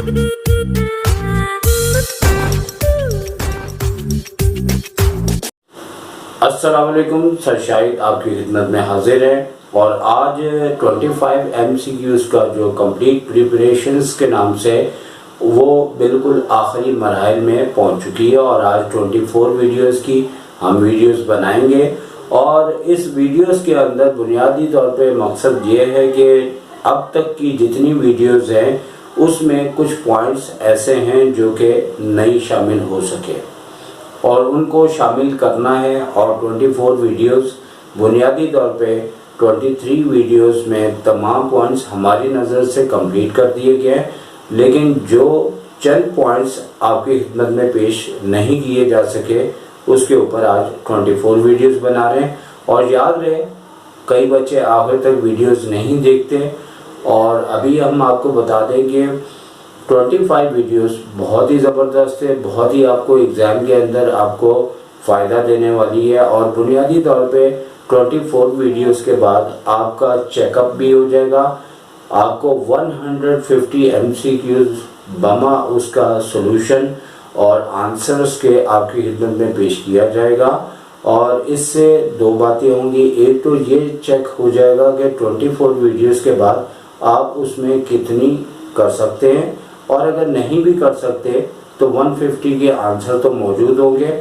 अस्सलाम वालेकुम, सर शाहिद आपकी खिदमत में हाजिर है और आज 25 MCQs का जो कंप्लीट प्रिपरेशंस के नाम से वो बिल्कुल आखिरी मरहल में पहुंच चुकी है और आज 24 वीडियोस की हम वीडियोस बनाएंगे। और इस वीडियोस के अंदर बुनियादी तौर पे मकसद ये है कि अब तक की जितनी वीडियोस हैं उसमें कुछ पॉइंट्स ऐसे हैं जो कि नहीं शामिल हो सके और उनको शामिल करना है। और 24 वीडियोस बुनियादी तौर पे 23 वीडियोस में तमाम पॉइंट्स हमारी नज़र से कंप्लीट कर दिए गए हैं, लेकिन जो चंद पॉइंट्स आपकी खिदमत में पेश नहीं किए जा सके उसके ऊपर आज 24 वीडियोस बना रहे हैं। और याद रहे, कई बच्चे आखिर तक वीडियोस नहीं देखते और अभी हम आपको बता दें कि 25 वीडियोस बहुत ही ज़बरदस्त है, बहुत ही आपको एग्ज़ाम के अंदर आपको फ़ायदा देने वाली है। और बुनियादी तौर पे 24 वीडियोस के बाद आपका चेकअप भी हो जाएगा, आपको 150 MCQs बमा उसका सॉल्यूशन और आंसर्स के आपकी खिदमत में पेश किया जाएगा। और इससे दो बातें होंगी, एक तो ये चेक हो जाएगा कि 24 वीडियोस के बाद आप उसमें कितनी कर सकते हैं, और अगर नहीं भी कर सकते तो 150 के आंसर तो मौजूद होंगे।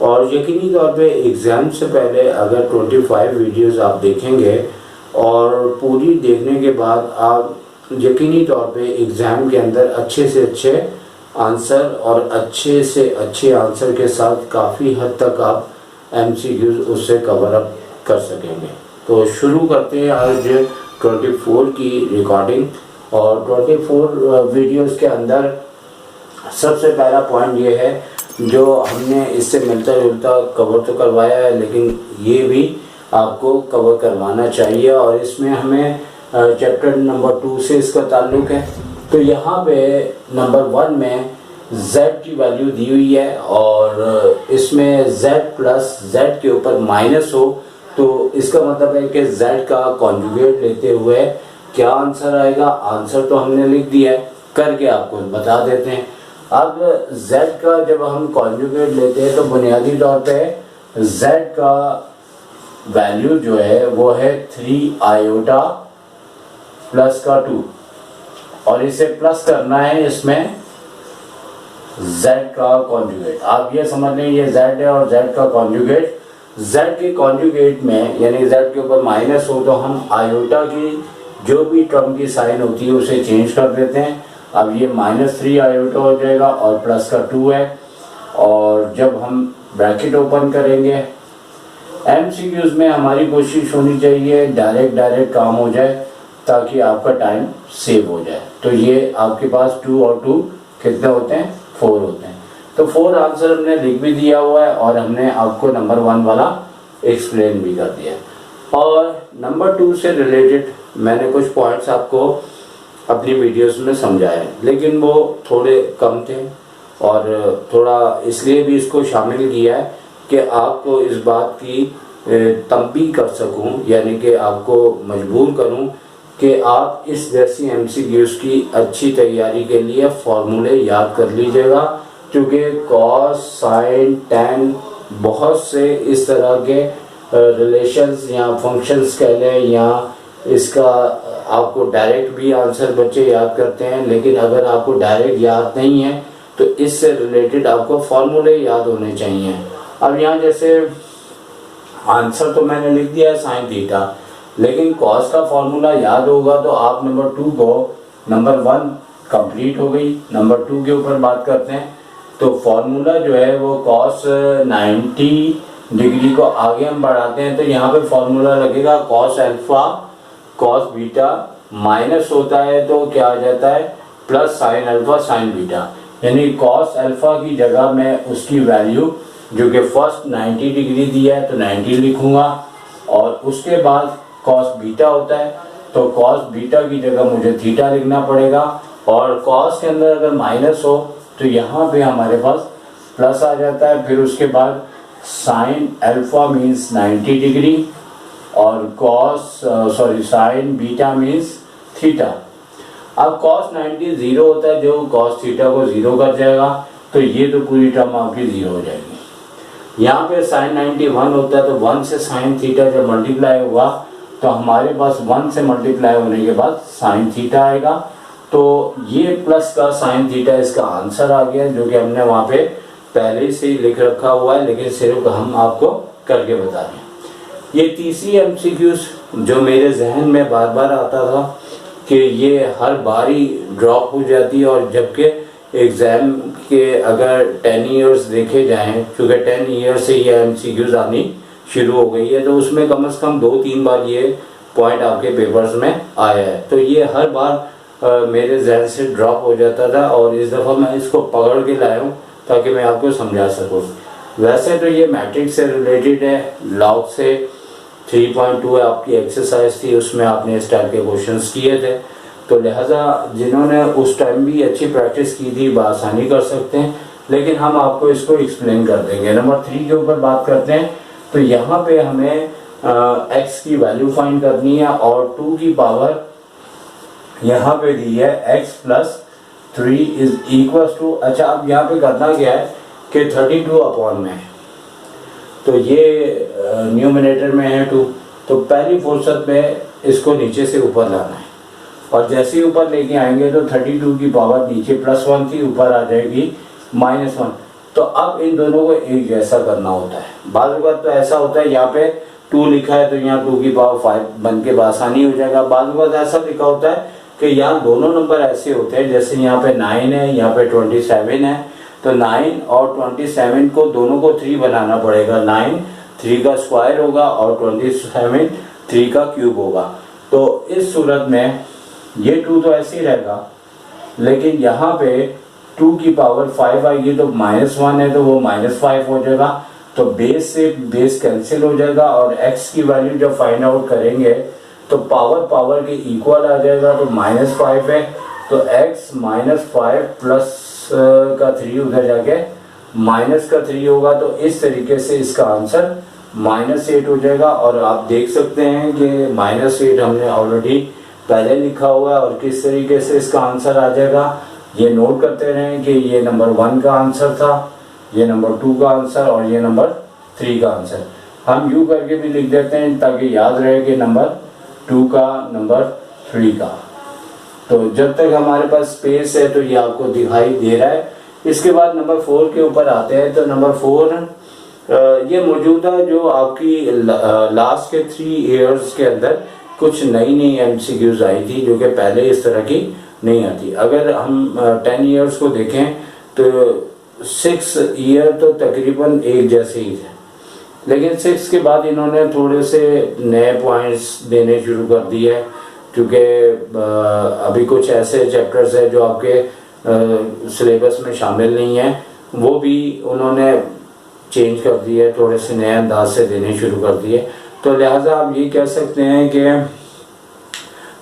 और यकीनी तौर पे एग्ज़ाम से पहले अगर 25 वीडियोस आप देखेंगे और पूरी देखने के बाद आप यकीनी तौर पे एग्ज़ाम के अंदर अच्छे से अच्छे आंसर और अच्छे से अच्छे आंसर के साथ काफ़ी हद तक आप MCQs उससे कवर अप कर सकेंगे। तो शुरू करते हैं आज 24 की रिकॉर्डिंग। और 24 वीडियोस के अंदर सबसे पहला पॉइंट ये है जो हमने इससे मिलता जुलता कवर तो करवाया है, लेकिन ये भी आपको कवर करवाना चाहिए और इसमें हमें चैप्टर नंबर 2 से इसका ताल्लुक़ है। तो यहाँ पे नंबर 1 में z की वैल्यू दी हुई है और इसमें z प्लस z के ऊपर माइनस हो तो इसका मतलब है कि z का कॉन्जुगेट लेते हुए क्या आंसर आएगा। आंसर तो हमने लिख दिया है, करके आपको बता देते हैं। अब z का जब हम कॉन्जुगेट लेते हैं तो बुनियादी तौर पे z का वैल्यू जो है वो है 3 आयोटा प्लस का 2 और इसे प्लस करना है इसमें z का कॉन्जुगेट। आप ये समझ लें ये z है और z का कॉन्जुगेट, z के कॉन्जुगेट में यानी z के ऊपर माइनस हो तो हम आयोटा की जो भी टर्म की साइन होती है उसे चेंज कर देते हैं। अब ये -3 आयोटा हो जाएगा और प्लस का 2 है। और जब हम ब्रैकेट ओपन करेंगे, MCQs में हमारी कोशिश होनी चाहिए डायरेक्ट काम हो जाए ताकि आपका टाइम सेव हो जाए। तो ये आपके पास 2 और 2 कितने होते हैं, 4 होते हैं। तो 4 आंसर हमने लिख भी दिया हुआ है और हमने आपको नंबर 1 वाला एक्सप्लेन भी कर दिया। और नंबर 2 से रिलेटेड मैंने कुछ पॉइंट्स आपको अपनी वीडियोस में समझाए, लेकिन वो थोड़े कम थे और थोड़ा इसलिए भी इसको शामिल किया है कि आपको इस बात की तंबीह कर सकूं, यानी कि आपको मजबूर करूं कि आप इस जैसी MCQs की अच्छी तैयारी के लिए फॉर्मूले याद कर लीजिएगा, क्योंकि कॉस साइन टैन बहुत से इस तरह के रिलेशंस या फंक्शंस कह लें या इसका आपको डायरेक्ट भी आंसर बच्चे याद करते हैं, लेकिन अगर आपको डायरेक्ट याद नहीं है तो इससे रिलेटेड आपको फॉर्मूले याद होने चाहिए। अब यहाँ जैसे आंसर तो मैंने लिख दिया है साइन थीटा, लेकिन कॉस का फॉर्मूला याद होगा तो आप नंबर 2 को नंबर 1 कंप्लीट हो गई। नंबर 2 के ऊपर बात करते हैं तो फॉर्मूला जो है वो कॉस 90 डिग्री को आगे हम बढ़ाते हैं तो यहाँ पे फॉर्मूला लगेगा cos alpha cos beta, minus होता है तो क्या आ जाता है plus sine alpha sign beta, यानी कॉस अल्फा की जगह मैं उसकी वैल्यू जो कि फर्स्ट 90 डिग्री दिया है तो 90 लिखूंगा और उसके बाद कॉस बीटा होता है तो कॉस बीटा की जगह मुझे थीटा लिखना पड़ेगा। और कॉस के अंदर अगर माइनस हो तो यहाँ पे हमारे पास प्लस आ जाता है। फिर उसके बाद साइन अल्फा मीन्स 90 डिग्री और साइन बीटा मीन्स थीटा। अब cos 90 जीरो होता है, जो cos थीटा को जीरो कर जाएगा, तो ये तो पूरी टर्म आपकी जीरो हो जाएगी। यहाँ पे sin 90 1 होता है, तो 1 से sin थीटा जब मल्टीप्लाई होगा तो हमारे पास 1 से मल्टीप्लाई होने के बाद sin थीटा आएगा। तो ये प्लस का sin थीटा इसका आंसर आ गया, जो कि हमने वहाँ पे पहले से ही लिख रखा हुआ है, लेकिन सिर्फ हम आपको करके बता रहे हैं। ये तीसरी एमसीक्यूज जो मेरे जहन में बार बार आता था कि ये हर बारी ड्रॉप हो जाती है, और जबकि एग्ज़ाम के अगर 10 ईयर्स देखे जाएं, क्योंकि 10 ईयर से ये एमसीक्यूज आनी शुरू हो गई है, तो उसमें कम से कम 2-3 बार ये पॉइंट आपके पेपर्स में आया है। तो ये हर बार मेरे जहन से ड्रॉप हो जाता था, और इस दफ़ा मैं इसको पकड़ के लाया हूँ ताकि मैं आपको समझा सकूँ। वैसे तो ये मैट्रिक्स से रिलेटेड है, लॉग से 3.2 आपकी एक्सरसाइज थी, उसमें आपने इस टाइप के क्वेश्चंस किए थे, तो लिहाजा जिन्होंने उस टाइम भी अच्छी प्रैक्टिस की थी बआसानी कर सकते हैं, लेकिन हम आपको इसको एक्सप्लेन कर देंगे। नंबर 3 के ऊपर बात करते हैं। तो यहाँ पे हमें x की वैल्यू फाइंड करनी है, और 2 की पावर यहाँ पे दी है x plus 3 is equal to, अच्छा अब यहाँ पे करना क्या है कि 32 अपॉन में है, तो ये न्यूमिनेटर में है 2, तो पहली फुर्सत में इसको नीचे से ऊपर लाना है, और जैसे ही ऊपर लेके आएंगे तो 32 की पावर नीचे +1 थी, ऊपर आ जाएगी -1। तो अब इन दोनों को एक जैसा करना होता है। बाज़ वक़्त तो ऐसा होता है यहाँ पे 2 लिखा है तो यहाँ 2 की पावर 5 बन के आसानी हो जाएगा। बाज़ वक़्त ऐसा लिखा होता है कि यहाँ दोनों नंबर ऐसे होते हैं, जैसे यहाँ पे 9 है, यहाँ पे 27 है, तो 9 और 27 को दोनों को 3 बनाना पड़ेगा। 9 3 का स्क्वायर होगा और 27 3 का क्यूब होगा। तो इस सूरत में ये 2 तो ऐसे ही रहेगा, लेकिन यहाँ पे 2 की पावर 5 आएगी तो -1 है, तो वो -5 हो जाएगा, तो बेस से बेस कैंसिल हो जाएगा, और x की वैल्यू जब फाइंड आउट करेंगे तो पावर के इक्वल आ जाएगा, तो -5 है, तो x -5 प्लस का 3 उधर जाके माइनस का 3 होगा, तो इस तरीके से इसका आंसर -8 हो जाएगा। और आप देख सकते हैं कि -8 हमने ऑलरेडी पहले लिखा हुआ है, और किस तरीके से इसका आंसर आ जाएगा ये नोट करते रहें कि ये नंबर 1 का आंसर था, ये नंबर 2 का आंसर, और ये नंबर 3 का आंसर। हम यू करके भी लिख देते हैं ताकि याद रहे कि नंबर 2 का, नंबर 3 का। तो जब तक हमारे पास स्पेस है तो ये आपको दिखाई दे रहा है। इसके बाद नंबर 4 के ऊपर आते हैं। तो नंबर 4 ये मौजूदा जो आपकी लास्ट के 3 ईयर्स के अंदर कुछ नई एमसीक्यूज आई थी जो कि पहले इस तरह की नहीं आती। अगर हम 10 ईयर्स को देखें तो 6 ईयर तो तकरीबन एक जैसे ही थे, लेकिन 6 के बाद इन्होंने थोड़े से नए पॉइंट्स देने शुरू कर दिए, क्योंकि अभी कुछ ऐसे चैप्टर्स है जो आपके सिलेबस में शामिल नहीं है, वो भी उन्होंने चेंज कर दिए, थोड़े से नए अंदाज से देने शुरू कर दिए। तो लिहाजा आप ये कह सकते हैं कि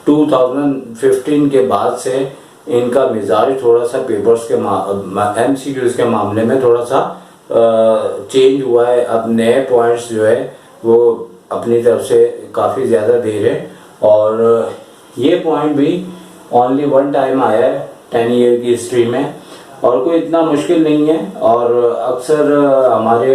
2015 के बाद से इनका मिजाज थोड़ा सा पेपर्स के एमसीक्यूज के मामले में थोड़ा सा चेंज हुआ है। अब नए पॉइंट्स जो है वो अपनी तरफ से काफ़ी ज़्यादा दे रहे हैं, और ये पॉइंट भी ओनली 1 टाइम आया है 10 ईयर की हिस्ट्री में, और कोई इतना मुश्किल नहीं है। और अक्सर हमारे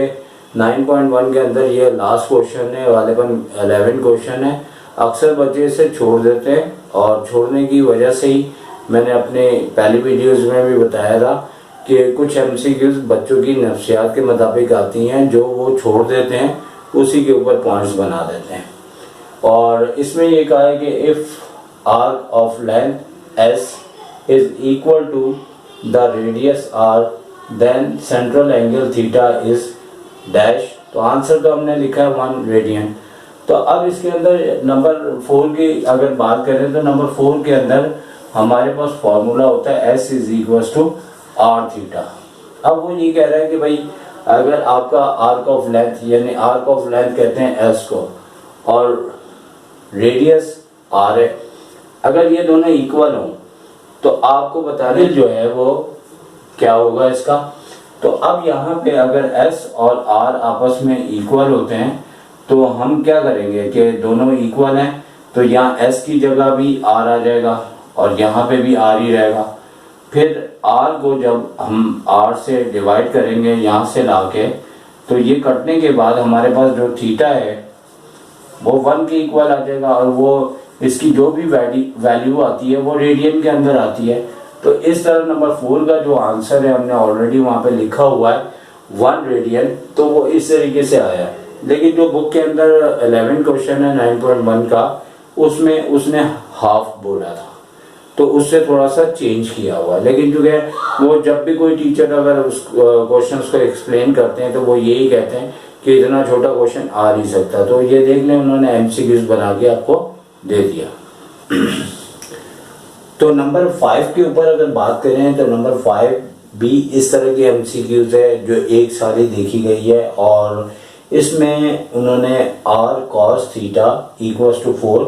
9.1 के अंदर ये लास्ट क्वेश्चन है, गालिबन 11 क्वेश्चन है, अक्सर बच्चे इसे छोड़ देते हैं, और छोड़ने की वजह से ही मैंने अपने पहली वीडियोस में भी बताया था कि कुछ एमसीक्यूज बच्चों की नफ्सियात के मुताबिक आती हैं जो वो छोड़ देते हैं, उसी के ऊपर पॉइंट्स बना देते हैं। और इसमें ये कहा है कि if arc of length S is equal to the radius R then central angle theta is dash. तो आंसर तो हमने लिखा है 1 रेडियन। तो अब इसके अंदर नंबर 4 की अगर बात करें तो नंबर 4 के अंदर हमारे पास फॉर्मूला होता है S is equal to R theta. अब वो ये कह रहा है कि भाई अगर आपका आर्क ऑफ लेंथ, यानी आर्क ऑफ लेंथ कहते हैं एस को, और रेडियस आर है, अगर ये दोनों इक्वल हों तो आपको बताने जो है वो क्या होगा इसका। तो अब यहाँ पे अगर S और R आपस में इक्वल होते हैं तो हम क्या करेंगे कि दोनों इक्वल हैं, तो यहाँ S की जगह भी R आ जाएगा और यहाँ पे भी आर ही रहेगा। फिर आर को जब हम आर से डिवाइड करेंगे यहाँ से लाके, तो ये कटने के बाद हमारे पास जो थीटा है वो 1 के इक्वल आ जाएगा, और वो इसकी जो भी वैल्यू आती है वो रेडियन के अंदर आती है। तो इस तरह नंबर 4 का जो आंसर है हमने ऑलरेडी वहाँ पे लिखा हुआ है 1 रेडियन, तो वो इस तरीके से आया है। लेकिन जो बुक के अंदर 11 क्वेश्चन है 9.1 का, उसमें उसने हाफ बोला था, तो उससे थोड़ा सा चेंज किया हुआ है। लेकिन जो है वो जब भी कोई टीचर अगर उस क्वेश्चन को एक्सप्लेन करते हैं तो वो यही कहते हैं कि इतना छोटा क्वेश्चन आ नहीं सकता। तो ये देख लें, उन्होंने एमसीक्यूज बना के आपको दे दिया। तो नंबर 5 के ऊपर अगर बात करें तो नंबर 5 भी इस तरह की एमसीक्यूज है जो एक साल ही देखी गई है, और इसमें उन्होंने r cos theta equals to 4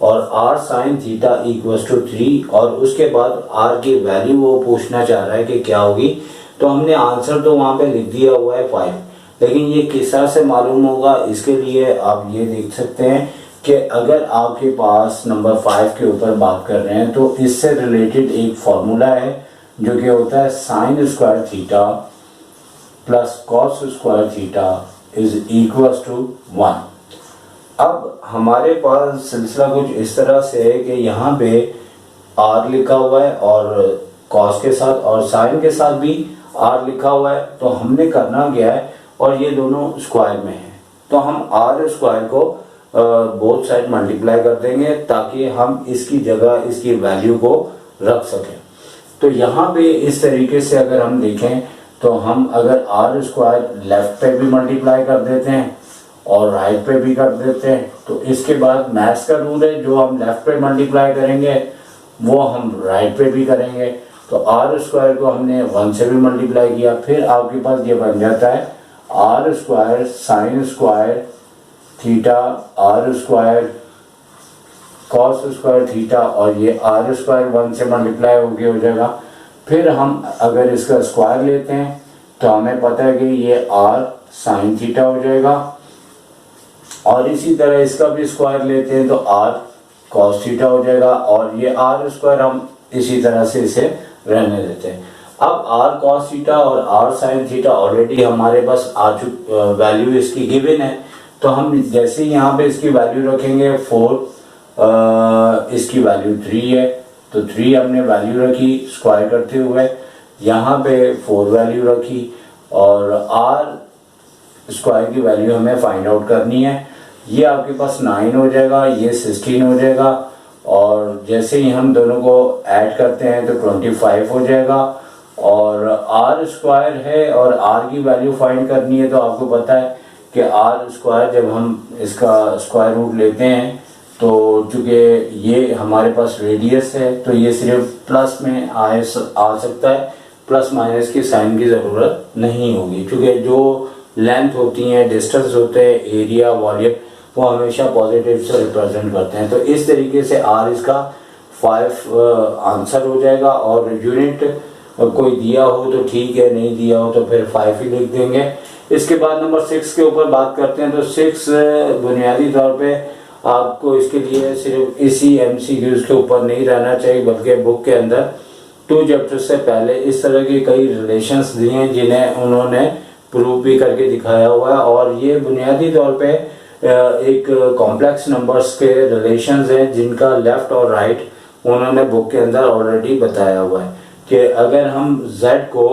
और r sin theta equals to 3, और उसके बाद r की वैल्यू वो पूछना चाह रहा है कि क्या होगी। तो हमने आंसर तो वहां पे लिख दिया हुआ है 5, लेकिन ये किस तरह से मालूम होगा, इसके लिए आप ये देख सकते हैं कि अगर आपके पास नंबर 5 के ऊपर बात कर रहे हैं तो इससे रिलेटेड एक फॉर्मूला है जो कि होता है sine square theta plus cos square theta is equals to 1। अब हमारे पास सिलसिला कुछ इस तरह से है कि यहाँ पे r लिखा हुआ है और cos के साथ और sin के साथ भी r लिखा हुआ है। तो हमने करना क्या है, और ये दोनों स्क्वायर में है, तो हम r स्क्वायर को बोथ साइड मल्टीप्लाई कर देंगे ताकि हम इसकी जगह इसकी वैल्यू को रख सकें। तो यहाँ पे इस तरीके से अगर हम देखें तो हम अगर r स्क्वायर लेफ्ट पे भी मल्टीप्लाई कर देते हैं और राइट पे भी कर देते हैं, तो इसके बाद मैथ्स का रूल है, जो हम लेफ्ट पे मल्टीप्लाई करेंगे वो हम राइट पे भी करेंगे। तो r स्क्वायर को हमने 1 से भी मल्टीप्लाई किया, फिर आपके पास ये बन जाता है r square sine square theta r square cos square theta, और ये r स्क्वायर 1 से मल्टीप्लाई हो जाएगा। फिर हम अगर इसका स्क्वायर लेते हैं तो हमें पता है कि ये r साइन थीटा हो जाएगा, और इसी तरह इसका भी स्क्वायर लेते हैं तो r cos थीटा हो जाएगा, और ये r स्क्वायर हम इसी तरह से इसे रहने देते हैं। अब r cos थीटा और r sin थीटा ऑलरेडी हमारे पास वैल्यू इसकी गिवन है, तो हम जैसे यहाँ पे इसकी वैल्यू रखेंगे 4, इसकी वैल्यू 3 है, तो 3 हमने वैल्यू रखी स्क्वायर करते हुए, यहाँ पे 4 वैल्यू रखी, और r स्क्वायर की वैल्यू हमें फाइंड आउट करनी है। ये आपके पास 9 हो जाएगा, ये 16 हो जाएगा, और जैसे ही हम दोनों को ऐड करते हैं तो 25 हो जाएगा। और r स्क्वायर है और r की वैल्यू फाइंड करनी है, तो आपको पता है कि r स्क्वायर जब हम इसका स्क्वायर रूट लेते हैं तो चूँकि ये हमारे पास रेडियस है तो ये सिर्फ प्लस में आ सकता है, प्लस माइनस की साइन की ज़रूरत नहीं होगी, क्योंकि जो लेंथ होती हैं, डिस्टेंस होते हैं, एरिया, वॉल्यूम, वो हमेशा पॉजिटिव से रिप्रेजेंट करते हैं। तो इस तरीके से r इसका 5 आंसर हो जाएगा, और यूनिट कोई दिया हो तो ठीक है, नहीं दिया हो तो फिर 5 ही लिख देंगे। इसके बाद नंबर 6 के ऊपर बात करते हैं, तो 6 बुनियादी तौर पे आपको इसके लिए सिर्फ इसी एमसीक्यूज के ऊपर नहीं रहना चाहिए, बल्कि बुक के अंदर 2 चैप्टर से पहले इस तरह के कई रिलेशंस दिए हैं जिन्हें उन्होंने प्रूव भी करके दिखाया हुआ है, और ये बुनियादी तौर पे एक कॉम्प्लेक्स नंबर्स के रिलेशंस हैं जिनका लेफ्ट और राइट उन्होंने बुक के अंदर ऑलरेडी बताया हुआ है कि अगर हम z को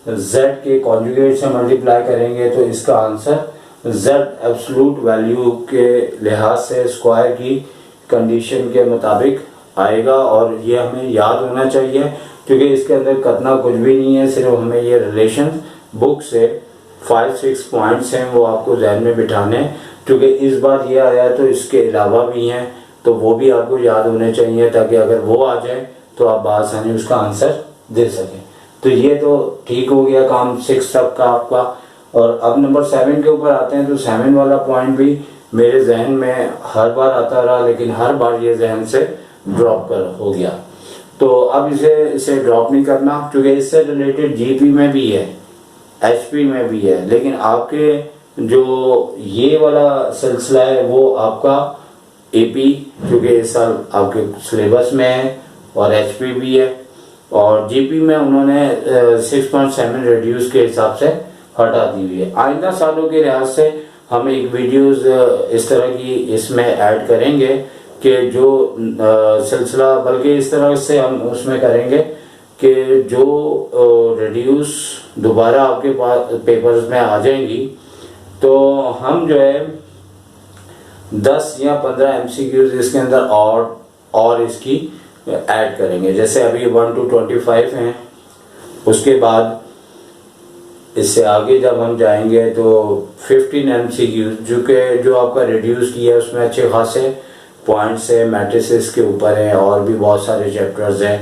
z के कॉन्जुगेट से मल्टीप्लाई करेंगे तो इसका आंसर z एब्सोल्यूट वैल्यू के लिहाज से स्क्वायर की कंडीशन के मुताबिक आएगा, और ये हमें याद होना चाहिए क्योंकि इसके अंदर करना कुछ भी नहीं है, सिर्फ हमें ये रिलेशन बुक से 5-6 पॉइंट्स हैं वो आपको जहन में बिठाने हैं, क्योंकि इस बार ये आया तो इसके अलावा भी हैं तो वो भी आपको याद होने चाहिए, ताकि अगर वो आ जाए तो आप बआसानी उसका आंसर दे सकें। तो ये तो ठीक हो गया काम 6 तक का आपका। और अब नंबर 7 के ऊपर आते हैं, तो 7 वाला पॉइंट भी मेरे जहन में हर बार आता रहा, लेकिन हर बार ये जहन से ड्रॉप कर हो गया। तो अब इसे ड्रॉप नहीं करना, क्योंकि इससे रिलेटेड जीपी में भी है, एचपी में भी है, लेकिन आपके जो ये वाला सिलसिला है वो आपका एपी, क्योंकि इस साल आपके सिलेबस में है, और HP भी है, और GP में उन्होंने 6.7 रेड्यूस के हिसाब से हटा दी हुई है। आइंदा सालों के लिहाज से हम एक वीडियोस इस तरह की इसमें ऐड करेंगे कि जो सिलसिला, बल्कि इस तरह से हम उसमें करेंगे कि जो रेड्यूस दोबारा आपके पास पेपर्स में आ जाएंगी तो हम जो है 10 या 15 MCQs इसके अंदर और इसकी ऐड करेंगे। जैसे अभी 1 to 25 हैं, उसके बाद इससे आगे जब हम जाएंगे तो 15 MCQs जो आपका रिड्यूस किया है उसमें अच्छे खासे पॉइंट्स है, मैट्रिसेस के ऊपर है और भी बहुत सारे चैप्टर्स हैं,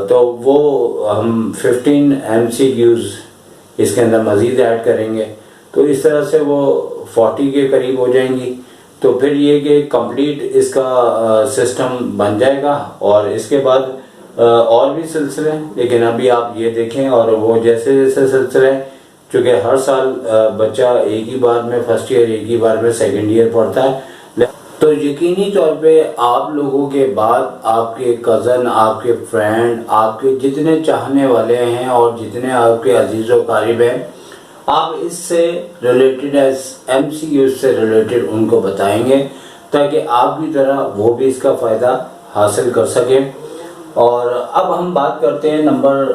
तो वो हम 15 MCQs इसके अंदर मज़ीद ऐड करेंगे। तो इस तरह से वो 40 के करीब हो जाएंगी। तो फिर ये कि कंप्लीट इसका सिस्टम बन जाएगा और इसके बाद और भी सिलसिले, लेकिन अभी आप ये देखें। और वो जैसे जैसे सिलसिले, चूँकि हर साल बच्चा एक ही बार में फर्स्ट ईयर, एक ही बार में सेकेंड ईयर पढ़ता है, तो यकीनी तौर पे आप लोगों के बाद आपके कज़न, आपके फ्रेंड, आपके जितने चाहने वाले हैं और जितने आपके अजीज़ व क़रीब हैं, आप इससे रिलेटेड MCQ से रिलेटेड उनको बताएंगे ताकि आपकी तरह वो भी इसका फ़ायदा हासिल कर सकें। और अब हम बात करते हैं नंबर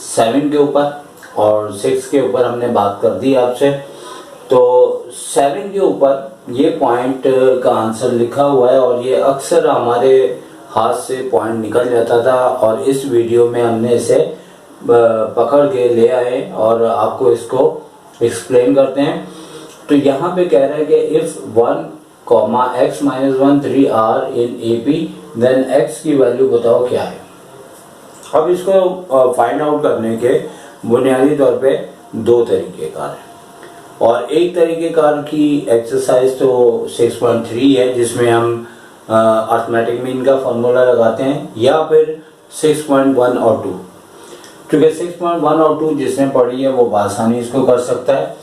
7 के ऊपर, और 6 के ऊपर हमने बात कर दी आपसे। तो 7 के ऊपर ये पॉइंट का आंसर लिखा हुआ है और ये अक्सर हमारे हाथ से पॉइंट निकल जाता था और इस वीडियो में हमने इसे पकड़ के ले आए और आपको इसको एक्सप्लेन करते हैं। तो यहाँ पे कह रहा है कि if 1, x - 1 3 are in AP then x की वैल्यू बताओ क्या है। अब इसको फाइंड आउट करने के बुनियादी तौर पे दो तरीक़ेकार हैं, और एक तरीक़ेकार की एक्सरसाइज तो 6.3 है जिसमें हम अर्थमेटिक मीन का फॉर्मूला लगाते हैं, या फिर 6.1 और 2। क्योंकि 6.1 और 2 जिसने पढ़ी है वो बासानी इसको कर सकता है।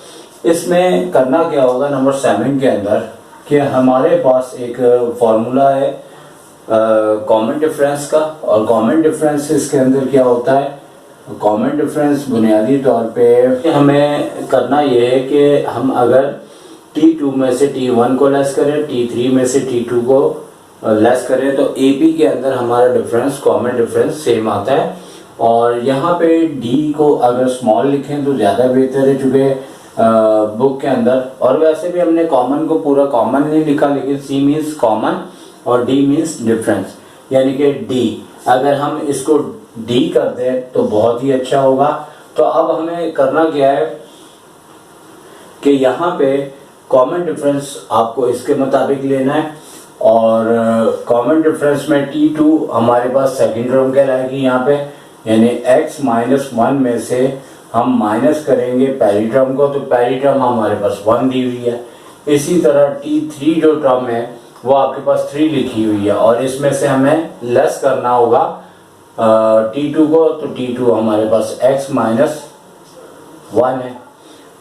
इसमें करना क्या होगा नंबर 7 के अंदर कि हमारे पास एक फॉर्मूला है कॉमन डिफरेंस का, और कॉमन डिफरेंस इसके अंदर क्या होता है, कॉमन डिफरेंस बुनियादी तौर पे हमें करना ये है कि हम अगर T2 में से T1 को लेस करें, T3 में से T2 को लेस करें, तो AP के अंदर हमारा डिफरेंस, कॉमन डिफरेंस सेम आता है। और यहाँ पे D को अगर स्मॉल लिखें तो ज़्यादा बेहतर है, चूँकि बुक के अंदर, और वैसे भी हमने कॉमन को पूरा कॉमन नहीं लिखा, लेकिन C मीन्स कॉमन और D मीन्स डिफरेंस, यानी कि D अगर हम इसको D कर दें तो बहुत ही अच्छा होगा। तो अब हमें करना क्या है कि यहाँ पे कॉमन डिफरेंस आपको इसके मुताबिक लेना है, और कॉमन डिफरेंस में T2 हमारे पास सेकंड टर्म कहलाएगी यहाँ पे, यानी x - 1 में से हम माइनस करेंगे पहली टर्म को, तो पहली टर्म हमारे पास 1 दी हुई है। इसी तरह T3 जो टर्म है वो आपके पास 3 लिखी हुई है, और इसमें से हमें लेस करना होगा T2 को, तो T2 हमारे पास x - 1 है।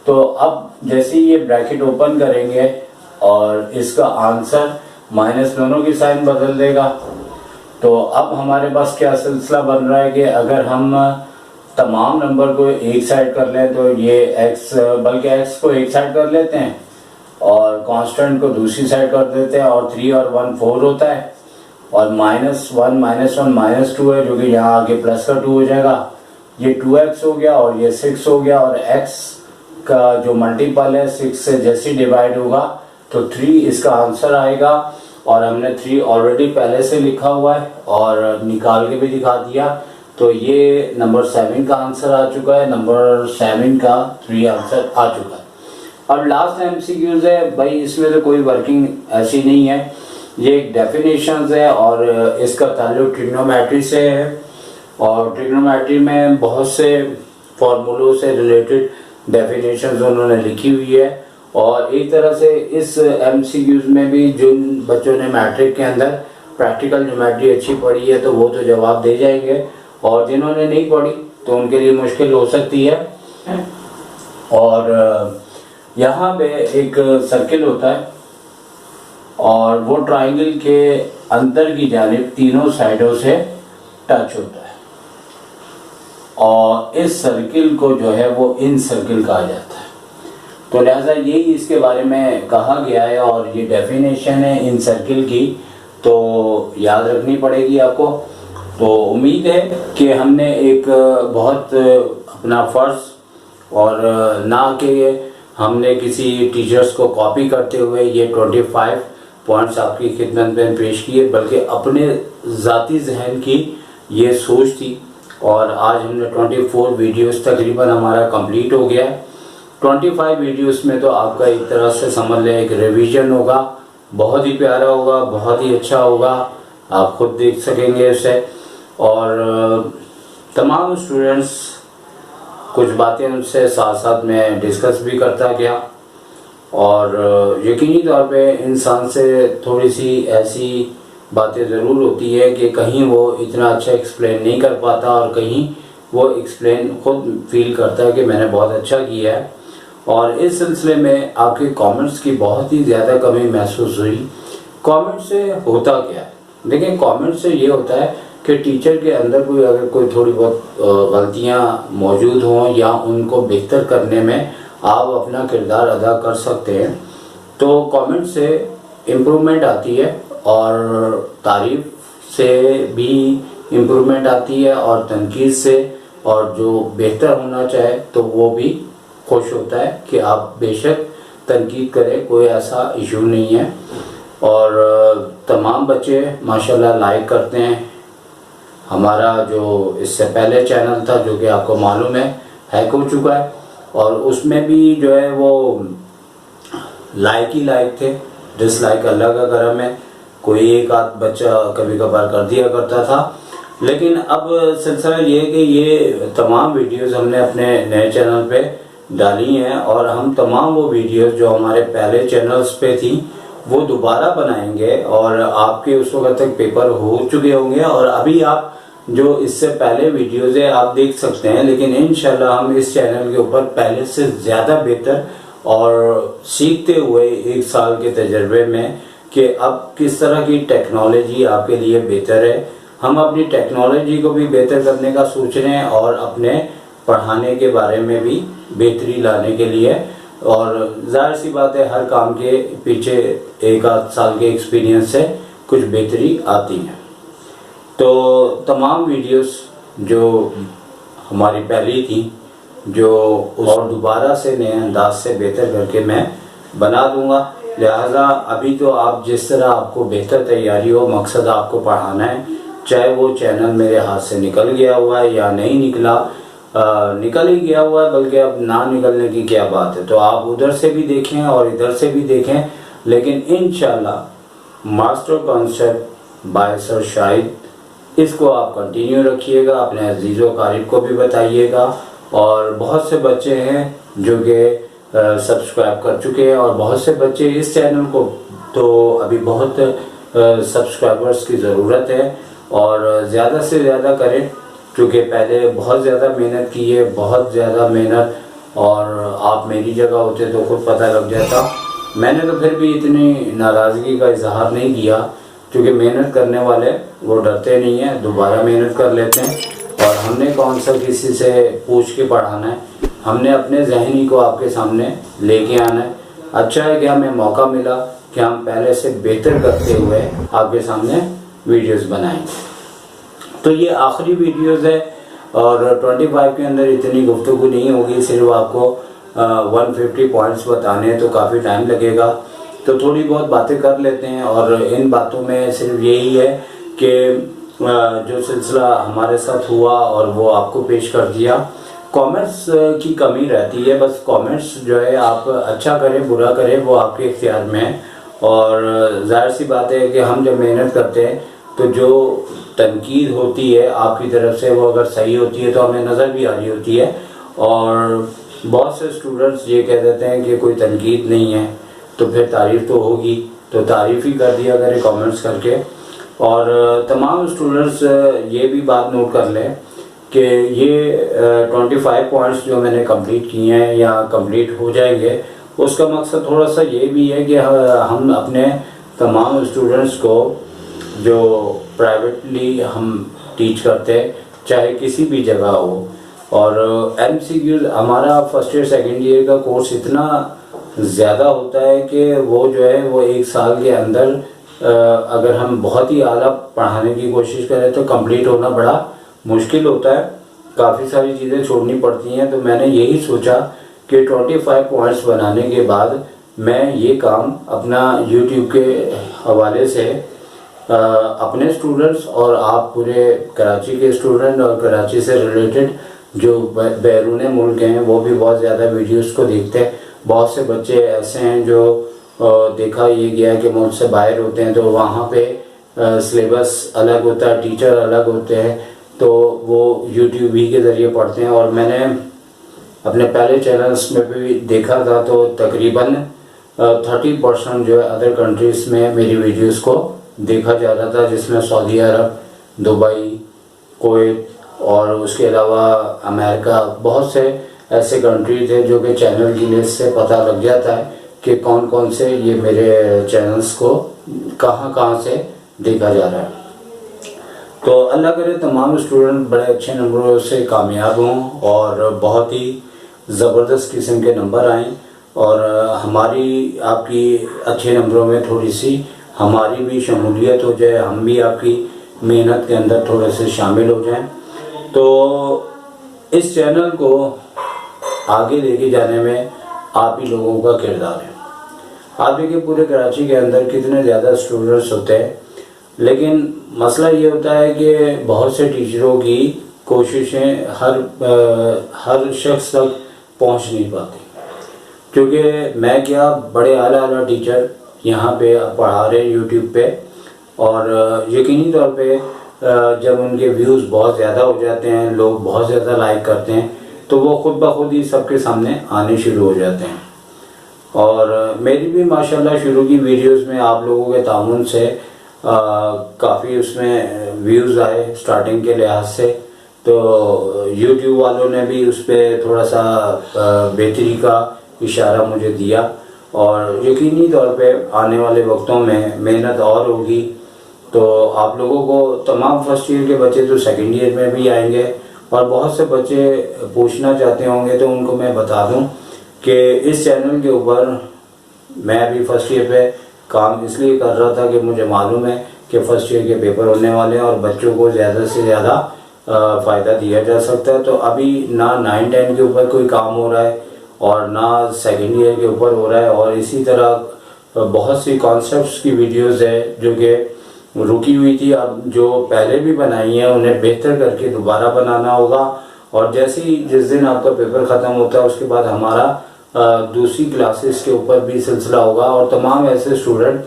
तो अब जैसे ये ब्रैकेट ओपन करेंगे और इसका आंसर माइनस दोनों की साइन बदल देगा, तो अब हमारे पास क्या सिलसिला बन रहा है कि अगर हम तमाम नंबर को एक साइड कर लें तो ये x, बल्कि x को एक साइड कर लेते हैं और कांस्टेंट को दूसरी साइड कर देते हैं, और 3 और 1 4 होता है, और -1 - 2 है जो कि यहाँ आगे प्लस का 2 हो जाएगा, ये 2x हो गया और ये 6 हो गया, और x का जो मल्टीपल है 6 से जैसे डिवाइड होगा तो 3 इसका आंसर आएगा। और हमने 3 ऑलरेडी पहले से लिखा हुआ है और निकाल के भी दिखा दिया, तो ये नंबर 7 का आंसर आ चुका है, नंबर 7 का 3 आंसर आ चुका है। अब लास्ट MCQs है भाई, इसमें तो कोई वर्किंग ऐसी नहीं है, ये एक डेफिनेशंस है और इसका ताल्लुक ट्रिग्नोमेट्री से है, और ट्रिग्नोमेट्री में बहुत से फॉर्मूलों से रिलेटेड डेफिनेशंस उन्होंने लिखी हुई है। और एक तरह से इस MCQs में भी जिन बच्चों ने मैट्रिक के अंदर प्रैक्टिकल ज्योमेट्री अच्छी पढ़ी है तो वो तो जवाब दे जाएंगे, और जिन्होंने नहीं पढ़ी तो उनके लिए मुश्किल हो सकती है। और यहाँ पे एक सर्किल होता है और वो ट्राइंगल के अंदर की जानिब तीनों साइडों से टच होता है और इस सर्किल को जो है वो इन सर्किल कहा जाता है। तो लिहाजा यही इसके बारे में कहा गया है और ये डेफिनेशन है इन सर्किल की, तो याद रखनी पड़ेगी आपको। तो उम्मीद है कि हमने एक बहुत अपना फ़र्ज़ और ना कि हमने किसी टीचर्स को कॉपी करते हुए ये 25 पॉइंट्स आपकी खिदमत में पेश किए, बल्कि अपने ज़ाती जहन की ये सोच थी। और आज हमने 24 वीडियोस तकरीबन हमारा कंप्लीट हो गया है। 25 वीडियोस में तो आपका एक तरह से समझ लें एक रिवीजन होगा, बहुत ही प्यारा होगा, बहुत ही अच्छा होगा, आप खुद देख सकेंगे उसे। और तमाम स्टूडेंट्स कुछ बातें उनसे साथ साथ में डिस्कस भी करता गया और यकीनी तौर पे इंसान से थोड़ी सी ऐसी बातें ज़रूर होती है कि कहीं वो इतना अच्छा एक्सप्लेन नहीं कर पाता और कहीं वो एक्सप्लेन खुद फील करता है कि मैंने बहुत अच्छा किया है। और इस सिलसिले में आपके कमेंट्स की बहुत ही ज़्यादा कमी महसूस हुई। कमेंट से होता क्या है? देखिए, कमेंट से ये होता है कि टीचर के अंदर कोई अगर कोई थोड़ी बहुत गलतियाँ मौजूद हों या उनको बेहतर करने में आप अपना किरदार अदा कर सकते हैं, तो कमेंट से इम्प्रूवमेंट आती है और तारीफ से भी इम्प्रूवमेंट आती है और तनकीद से, और जो बेहतर होना चाहे तो वो भी खुश होता है कि आप बेशक तनकीद करें, कोई ऐसा इशू नहीं है। और तमाम बच्चे माशाल्लाह लाइक करते हैं। हमारा जो इससे पहले चैनल था जो कि आपको मालूम है हैक हो चुका है, और उसमें भी जो है वो लाइक ही लाइक थे, डिसलाइक अल्लाह का करम है, कोई एक आध बच्चा कभी कभार कर दिया करता था। लेकिन अब सिलसिला ये है कि ये तमाम वीडियोस हमने अपने नए चैनल पे डाली हैं और हम तमाम वो वीडियोस जो हमारे पहले चैनल्स पे थी वो दोबारा बनाएंगे और आपके उस वक्त तक पेपर हो चुके होंगे और अभी आप जो इससे पहले वीडियोस है आप देख सकते हैं। लेकिन इंशाल्लाह हम इस चैनल के ऊपर पहले से ज़्यादा बेहतर और सीखते हुए एक साल के तजर्बे में कि अब किस तरह की टेक्नोलॉजी आपके लिए बेहतर है, हम अपनी टेक्नोलॉजी को भी बेहतर करने का सोच रहे हैं और अपने पढ़ाने के बारे में भी बेहतरी लाने के लिए। और जाहिर सी बात है हर काम के पीछे एक आध साल के एक्सपीरियंस से कुछ बेहतरी आती है। तो तमाम वीडियोस जो हमारी पहली थी जो और दोबारा से नए अंदाज से बेहतर करके मैं बना दूंगा। लिहाजा अभी तो आप जिस तरह आपको बेहतर तैयारी हो, मकसद आपको पढ़ाना है, चाहे वो चैनल मेरे हाथ से निकल गया हुआ है या नहीं निकला, निकल ही गया हुआ है, बल्कि अब ना निकलने की क्या बात है। तो आप उधर से भी देखें और इधर से भी देखें, लेकिन इंशाल्लाह master concept bye sir Shahid इसको आप कंटिन्यू रखिएगा, अपने अजीज़ों कारिब को भी बताइएगा। और बहुत से बच्चे हैं जो कि सब्सक्राइब कर चुके हैं और बहुत से बच्चे इस चैनल को, तो अभी बहुत सब्सक्राइबर्स की ज़रूरत है और ज़्यादा से ज़्यादा करें, क्योंकि पहले बहुत ज़्यादा मेहनत की है, बहुत ज़्यादा मेहनत, और आप मेरी जगह होते तो खुद पता लग जाता। मैंने तो फिर भी इतनी नाराज़गी का इजहार नहीं किया, क्योंकि मेहनत करने वाले वो डरते नहीं हैं, दोबारा मेहनत कर लेते हैं। और हमने कौन सा किसी से पूछ के पढ़ाना है, हमने अपने ज़हनी को आपके सामने लेके आना है। अच्छा है कि हमें मौका मिला कि हम पहले से बेहतर करते हुए आपके सामने वीडियोस बनाएंगे। तो ये आखिरी वीडियोस है और 25 के अंदर इतनी गुफ्तगू नहीं होगी, सिर्फ आपको 150 पॉइंट्स बताने हैं तो काफ़ी टाइम लगेगा। तो थोड़ी बहुत बातें कर लेते हैं और इन बातों में सिर्फ यही है कि जो सिलसिला हमारे साथ हुआ और वो आपको पेश कर दिया। कमेंट्स की कमी रहती है, बस कमेंट्स जो है आप अच्छा करें बुरा करें वो आपके इख्तियार में है। और जाहिर सी बात है कि हम जब मेहनत करते हैं तो जो तनकीद होती है आपकी तरफ से वो अगर सही होती है तो हमें नज़र भी आ रही होती है। और बहुत से स्टूडेंट्स ये कह देते हैं कि कोई तनकीद नहीं है तो फिर तारीफ़ तो होगी, तो तारीफ़ ही कर दिया करें कमेंट्स करके। और तमाम स्टूडेंट्स ये भी बात नोट कर लें कि ये 25 पॉइंट्स जो मैंने कंप्लीट किए हैं या कंप्लीट हो जाएंगे, उसका मकसद थोड़ा सा ये भी है कि हम अपने तमाम स्टूडेंट्स को जो प्राइवेटली हम टीच करते हैं, चाहे किसी भी जगह हो। और MCQs हमारा फर्स्ट ईयर सेकेंड ईयर का कोर्स इतना ज़्यादा होता है कि वो जो है वो एक साल के अंदर अगर हम बहुत ही आला पढ़ाने की कोशिश करें तो कंप्लीट होना बड़ा मुश्किल होता है, काफ़ी सारी चीज़ें छोड़नी पड़ती हैं। तो मैंने यही सोचा कि 25 पॉइंट्स बनाने के बाद मैं ये काम अपना YouTube के हवाले से अपने स्टूडेंट्स और आप पूरे कराची के स्टूडेंट और कराची से रिलेटेड जो बैरून मुल्क हैं वो भी बहुत ज़्यादा वीडियोस को देखते हैं। बहुत से बच्चे ऐसे हैं जो देखा ये गया कि मुल्क से बाहर होते हैं, तो वहाँ पे सिलेबस अलग होता है, टीचर अलग होते हैं, तो वो YouTube ही के ज़रिए पढ़ते हैं। और मैंने अपने पहले चैनल्स में भी देखा था तो तकरीबन 30% जो है अदर कंट्रीज़ में मेरी वीडियोस को देखा जा रहा था, जिसमें सऊदी अरब, दुबई, कुवैत और उसके अलावा अमेरिका, बहुत से ऐसे कंट्री थे जो कि चैनल की लिस्ट से पता लग जाता है कि कौन कौन से ये मेरे चैनल्स को कहाँ से देखा जा रहा है। तो अल्लाह करे तमाम स्टूडेंट बड़े अच्छे नंबरों से कामयाब हों और बहुत ही ज़बरदस्त किस्म के नंबर आएँ, और हमारी आपकी अच्छे नंबरों में थोड़ी सी हमारी भी शमूलियत हो जाए, हम भी आपकी मेहनत के अंदर थोड़े से शामिल हो जाएं। तो इस चैनल को आगे लेके जाने में आप ही लोगों का किरदार है। आप देखिए पूरे कराची के अंदर कितने ज़्यादा स्टूडेंट्स होते हैं, लेकिन मसला ये होता है कि बहुत से टीचरों की कोशिशें हर शख्स तक पहुंच नहीं पाती, क्योंकि मैं क्या बड़े आला टीचर यहाँ पे पढ़ा रहे हैं यूट्यूब पे, और यकीनी तौर पे जब उनके व्यूज़ बहुत ज़्यादा हो जाते हैं, लोग बहुत ज़्यादा लाइक करते हैं, तो वो खुद ब खुद ही सबके सामने आने शुरू हो जाते हैं। और मेरी भी माशाल्लाह शुरू की वीडियोस में आप लोगों के तामुन से काफ़ी उसमें व्यूज़ आए स्टार्टिंग के लिहाज से, तो यूट्यूब वालों ने भी उस पर थोड़ा सा बेहतरी का इशारा मुझे दिया, और यकीनी तौर पे आने वाले वक्तों में मेहनत और होगी तो आप लोगों को तमाम फर्स्ट ईयर के बच्चे तो सेकंड ईयर में भी आएंगे, और बहुत से बच्चे पूछना चाहते होंगे तो उनको मैं बता दूं कि इस चैनल के ऊपर मैं अभी फर्स्ट ईयर पे काम इसलिए कर रहा था कि मुझे मालूम है कि फर्स्ट ईयर के पेपर होने वाले हैं और बच्चों को ज़्यादा से ज़्यादा फ़ायदा दिया जा सकता है। तो अभी ना 9-10 के ऊपर कोई काम हो रहा है और ना सेकेंड ईयर के ऊपर हो रहा है, और इसी तरह बहुत सी कॉन्सेप्ट्स की वीडियोस है जो कि रुकी हुई थी, अब जो पहले भी बनाई है उन्हें बेहतर करके दोबारा बनाना होगा। और जैसे ही जिस दिन आपका पेपर ख़त्म होता है उसके बाद हमारा दूसरी क्लासेस के ऊपर भी सिलसिला होगा, और तमाम ऐसे स्टूडेंट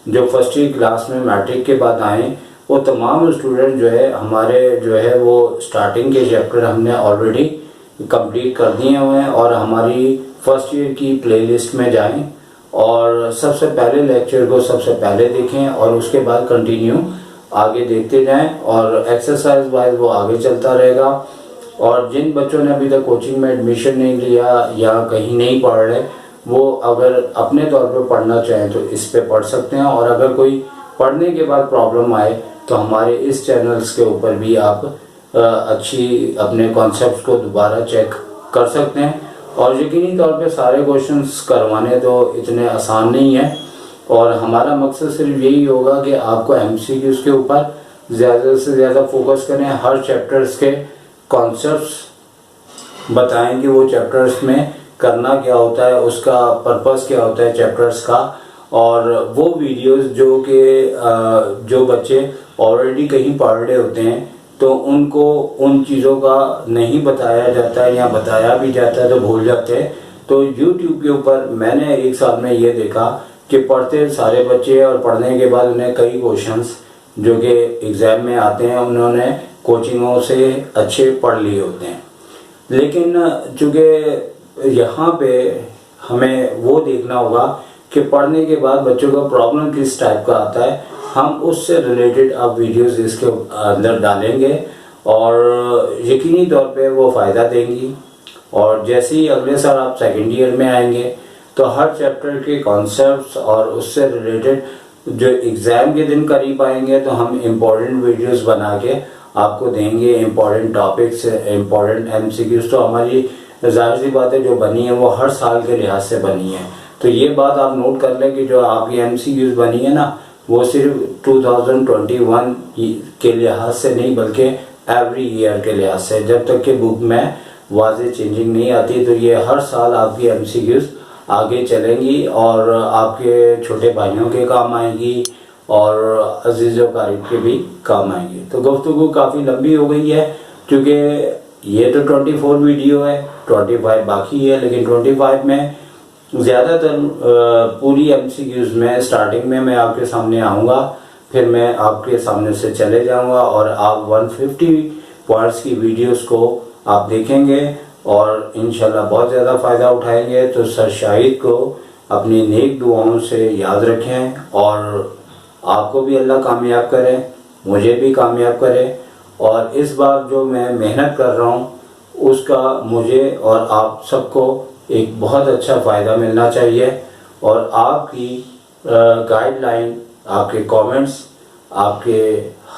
जो फर्स्ट ईयर क्लास में मैट्रिक के बाद आए, वो तमाम स्टूडेंट जो है हमारे जो है वो स्टार्टिंग के चैप्टर हमने ऑलरेडी कंप्लीट कर दिए हुए हैं, और हमारी फर्स्ट ईयर की प्लेलिस्ट में जाएं और सबसे पहले लेक्चर को सबसे पहले देखें और उसके बाद कंटिन्यू आगे देखते जाएं, और एक्सरसाइज वाइज वो आगे चलता रहेगा। और जिन बच्चों ने अभी तक कोचिंग में एडमिशन नहीं लिया या कहीं नहीं पढ़ रहे, वो अगर अपने तौर पे पढ़ना चाहें तो इस पे पढ़ सकते हैं, और अगर कोई पढ़ने के बाद प्रॉब्लम आए तो हमारे इस चैनल्स के ऊपर भी आप अच्छी अपने कॉन्सेप्ट को दोबारा चेक कर सकते हैं। और यकीनी तौर पे सारे क्वेश्चंस करवाने तो इतने आसान नहीं है, और हमारा मकसद सिर्फ यही होगा कि आपको MCQs के ऊपर ज़्यादा से ज़्यादा फोकस करें, हर चैप्टर्स के कॉन्सेप्ट्स बताएं कि वो चैप्टर्स में करना क्या होता है, उसका पर्पस क्या होता है चैप्टर्स का। और वो वीडियोस जो कि जो बच्चे ऑलरेडी कहीं पढ़ रहे होते हैं तो उनको उन चीज़ों का नहीं बताया जाता है, या बताया भी जाता है तो भूल जाते हैं। तो YouTube के ऊपर मैंने एक साल में ये देखा कि पढ़ते सारे बच्चे और पढ़ने के बाद उन्हें कई क्वेश्चंस जो कि एग्ज़ाम में आते हैं उन्होंने कोचिंगों से अच्छे पढ़ लिए होते हैं, लेकिन चूँकि यहाँ पे हमें वो देखना होगा कि पढ़ने के बाद बच्चों का प्रॉब्लम किस टाइप का आता है, हम उससे रिलेटेड अब वीडियोस इसके अंदर डालेंगे और यकीनी तौर पे वो फ़ायदा देंगी। और जैसे ही अगले साल आप सेकेंड ईयर में आएंगे तो हर चैप्टर के कॉन्सेप्ट्स और उससे रिलेटेड जो एग्ज़ाम के दिन करीब आएंगे तो हम इम्पोर्टेंट वीडियोस बना के आपको देंगे इम्पोर्टेंट टॉपिक्स, इम्पोर्टेंट MCQs। तो हमारी जाहिर सी बात है जो बनी है वो हर साल के लिहाज से बनी है। तो ये बात आप नोट कर लें कि जो आपकी MCQs बनी है ना, वो सिर्फ 2021 के लिहाज से नहीं बल्कि एवरी ईयर के लिहाज से, जब तक कि बुक में वाज़ेह चेंजिंग नहीं आती। तो ये हर साल आपकी MCQs आगे चलेंगी और आपके छोटे भाइयों के काम आएंगी और अजीज़ व क़रीब के भी काम आएंगी। तो गुफ्तगू काफ़ी लंबी हो गई है क्योंकि ये तो 24 वीडियो है, 25 बाकी है, लेकिन 25 में ज़्यादातर पूरी MCQs में स्टार्टिंग में मैं आपके सामने आऊँगा, फिर मैं आपके सामने से चले जाऊँगा और आप 150 पॉइंट्स की वीडियोस को आप देखेंगे और इंशाल्लाह बहुत ज़्यादा फ़ायदा उठाएंगे। तो सर शाहिद को अपनी नेक दुआओं से याद रखें और आपको भी अल्लाह कामयाब करे, मुझे भी कामयाब करे। और इस बार जो मैं मेहनत कर रहा हूँ उसका मुझे और आप सबको एक बहुत अच्छा फ़ायदा मिलना चाहिए। और आपकी गाइडलाइन, आपके कमेंट्स, आपके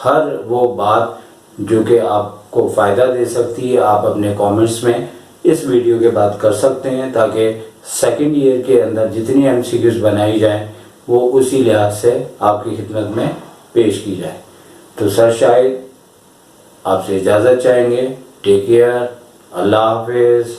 हर वो बात जो कि आपको फ़ायदा दे सकती है, आप अपने कमेंट्स में इस वीडियो के बाद कर सकते हैं ताकि सेकंड ईयर के अंदर जितनी MCQs बनाई जाए वो उसी लिहाज से आपकी खिदमत में पेश की जाए। तो सर शाहिद आपसे इजाज़त चाहेंगे। टेक केयर, अल्लाह हाफिज़।